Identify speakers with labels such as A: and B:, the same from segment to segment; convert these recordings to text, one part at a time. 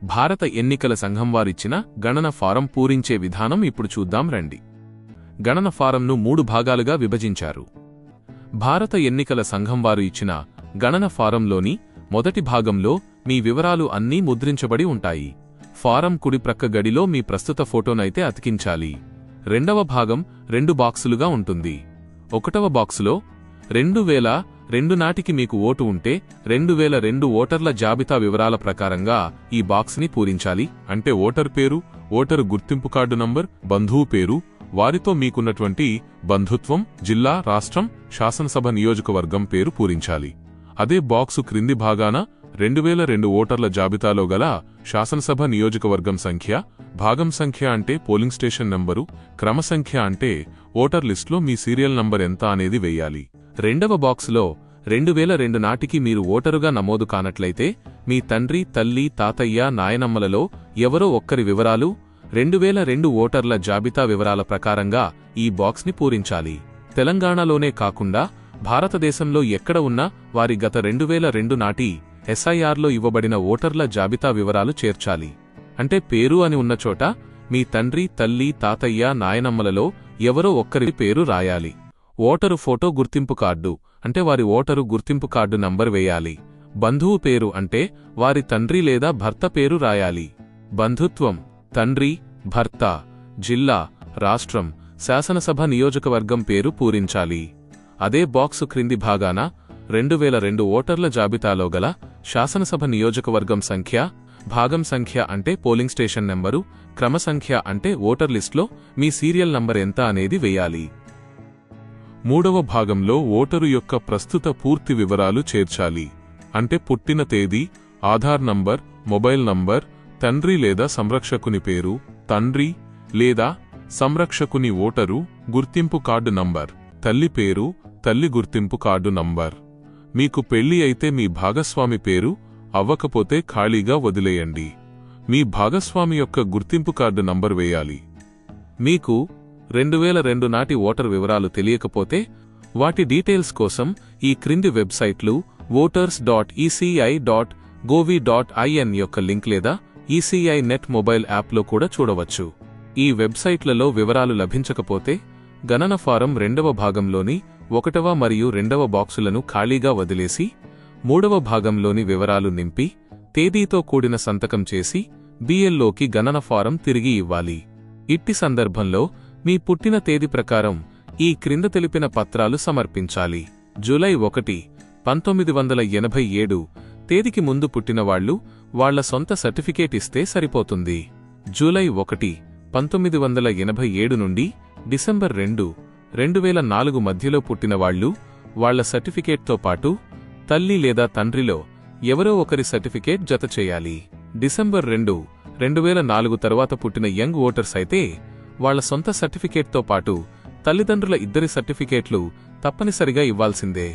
A: భారత ఎన్నికల సంఘం వారిచ్చిన గణన ఫారం పూరించే విధానం ఇప్పుడు చూద్దాం రండి. గణన ఫారంను 3 భాగాలుగా విభజించారు. భారత ఎన్నికల సంఘం వారు ఇచ్చిన గణన ఫారంలోని మొదటి భాగంలో మీ వివరాలు అన్నీ ముద్రించబడి ఉంటాయి. ఫారం కుడి ప్రక్క గడిలో మీ ప్రస్తుత ఫోటోనైతే అతికించాలి. రెండవ భాగం 2 బాక్సులుగా ఉంటుంది. 1వ బాక్సులో 2002 నాటికి మీకు ఓటు ఉంటే 2002 ఓటర్ల జాబితా వివరాల ప్రకారంగా ఈ బాక్స్ని పూరించాలి. అంటే ఓటర్ పేరు, ఓటరు గుర్తింపు కార్డు నంబర్, బంధువు పేరు, వారితో మీకున్నటువంటి బంధుత్వం, జిల్లా, రాష్ట్రం, శాసనసభ నియోజకవర్గం పేరు పూరించాలి. అదే బాక్సు క్రింది భాగాన 2002 ఓటర్ల జాబితాలో గల శాసనసభ నియోజకవర్గం సంఖ్య, భాగం సంఖ్య అంటే పోలింగ్ స్టేషన్ నంబరు, క్రమ సంఖ్య అంటే ఓటర్ లిస్టులో మీ సీరియల్ నంబర్ ఎంత అనేది వెయ్యాలి. రెండవ బాక్సులో 2002 నాటికి మీరు ఓటరుగా నమోదు కానట్లయితే మీ తండ్రి, తల్లి, తాతయ్య, నాయనమ్మలలో ఎవరో ఒక్కరి వివరాలు 2002 ఓటర్ల జాబితా వివరాల ప్రకారంగా ఈ బాక్స్ని పూరించాలి. తెలంగాణలోనే కాకుండా భారతదేశంలో ఎక్కడ ఉన్నా వారి గత 2002 నాటి ఎస్ఐఆర్లో ఇవ్వబడిన ఓటర్ల జాబితా వివరాలు చేర్చాలి. అంటే పేరు అని ఉన్న చోట మీ తండ్రి, తల్లి, తాతయ్య, నాయనమ్మలలో ఎవరో ఒక్కరి పేరు రాయాలి. ఓటరు ఫోటో గుర్తింపు కార్డు అంటే వారి ఓటరు గుర్తింపు కార్డు నంబర్ వేయాలి. బంధువు పేరు అంటే వారి తండ్రి లేదా భర్త పేరు రాయాలి. బంధుత్వం తండ్రి, భర్త, జిల్లా, రాష్ట్రం, శాసనసభ నియోజకవర్గం పేరు పూరించాలి. అదే బాక్సు క్రింది భాగాన 2002 ఓటర్ల జాబితాలో గల శాసనసభ నియోజకవర్గం సంఖ్య, భాగం సంఖ్య అంటే పోలింగ్ స్టేషన్ నెంబరు, క్రమ సంఖ్య అంటే ఓటర్ లిస్టులో మీ సీరియల్ నంబర్ ఎంత అనేది వెయ్యాలి. 3వ భాగంలో ఓటరు యొక్క ప్రస్తుత పూర్తి వివరాలు చేర్చాలి. అంటే పుట్టిన తేదీ, ఆధార్ నంబర్, మొబైల్ నంబర్, తండ్రి లేదా సంరక్షకుని పేరు, తండ్రి లేదా సంరక్షకుని ఓటరు గుర్తింపు కార్డు నంబర్, తల్లి పేరు, తల్లి గుర్తింపు కార్డు నంబర్. మీకు పెళ్లి అయితే మీ భాగస్వామి పేరు, అవ్వకపోతే ఖాళీగా వదిలేయండి. మీ భాగస్వామి యొక్క గుర్తింపు కార్డు నంబర్ వేయాలి. మీకు 2002 నాటి ఓటర్ వివరాలు తెలియకపోతే వాటి డీటెయిల్స్ కోసం ఈ క్రింది వెబ్సైట్లు voters.eci.gov.in యొక్క లింక్ లేదా ఈసీఐ నెట్ మొబైల్ యాప్లో కూడా చూడవచ్చు. ఈ వెబ్సైట్లలో వివరాలు లభించకపోతే గణన ఫారం 2వ భాగంలోని 1వ మరియు 2వ బాక్సులను ఖాళీగా వదిలేసి 3వ భాగంలోని వివరాలు నింపి తేదీతో కూడిన సంతకం చేసి బిఎల్లోకి గణన ఫారం తిరిగి ఇవ్వాలి. ఇట్టి సందర్భంలో మీ పుట్టిన తేదీ ప్రకారం ఈ క్రింద తెలిపిన పత్రాలు సమర్పించాలి. జూలై 1, 1987 తేదీకి ముందు పుట్టినవాళ్లు వాళ్ల సొంత సర్టిఫికేట్ ఇస్తే సరిపోతుంది. జూలై 1, 1987 నుండి డిసెంబర్ 2, 2004 మధ్యలో పుట్టినవాళ్లు వాళ్ల సర్టిఫికేట్తో పాటు తల్లి లేదా తండ్రిలో ఎవరో ఒకరి సర్టిఫికేట్ జత చేయాలి. డిసెంబర్ 2, 2004 తరువాత పుట్టిన యంగ్ ఓటర్స్ అయితే వాళ్ల సొంత సర్టిఫికేట్తో పాటు తల్లిదండ్రుల ఇద్దరి సర్టిఫికేట్లు తప్పనిసరిగా ఇవ్వాల్సిందే.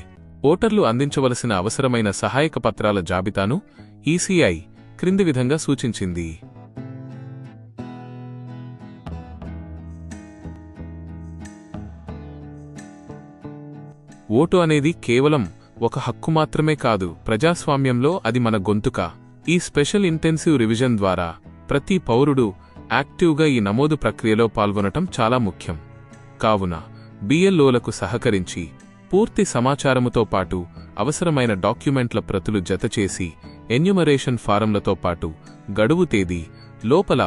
A: ఓటర్లు అందించవలసిన అవసరమైన సహాయక పత్రాల జాబితాను ఈసీఐ క్రింది విధంగా సూచించింది. ఓటు అనేది కేవలం ఒక హక్కు మాత్రమే కాదు, ప్రజాస్వామ్యంలో అది మన గొంతుక. ఈ స్పెషల్ ఇంటెన్సివ్ రివిజన్ ద్వారా ప్రతి పౌరుడు యాక్టివ్గా ఈ నమోదు ప్రక్రియలో పాల్గొనటం చాలా ముఖ్యం. కావున బిఎల్ఓలకు సహకరించి పూర్తి సమాచారముతో పాటు అవసరమైన డాక్యుమెంట్ల ప్రతులు జతచేసి ఎన్యుమరేషన్ ఫారంలతో పాటు గడువు తేదీ లోపల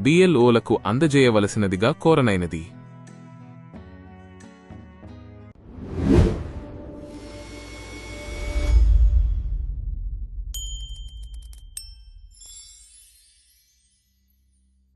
A: బిఎల్ఓలకు అందజేయవలసినదిగా కోరనైనది.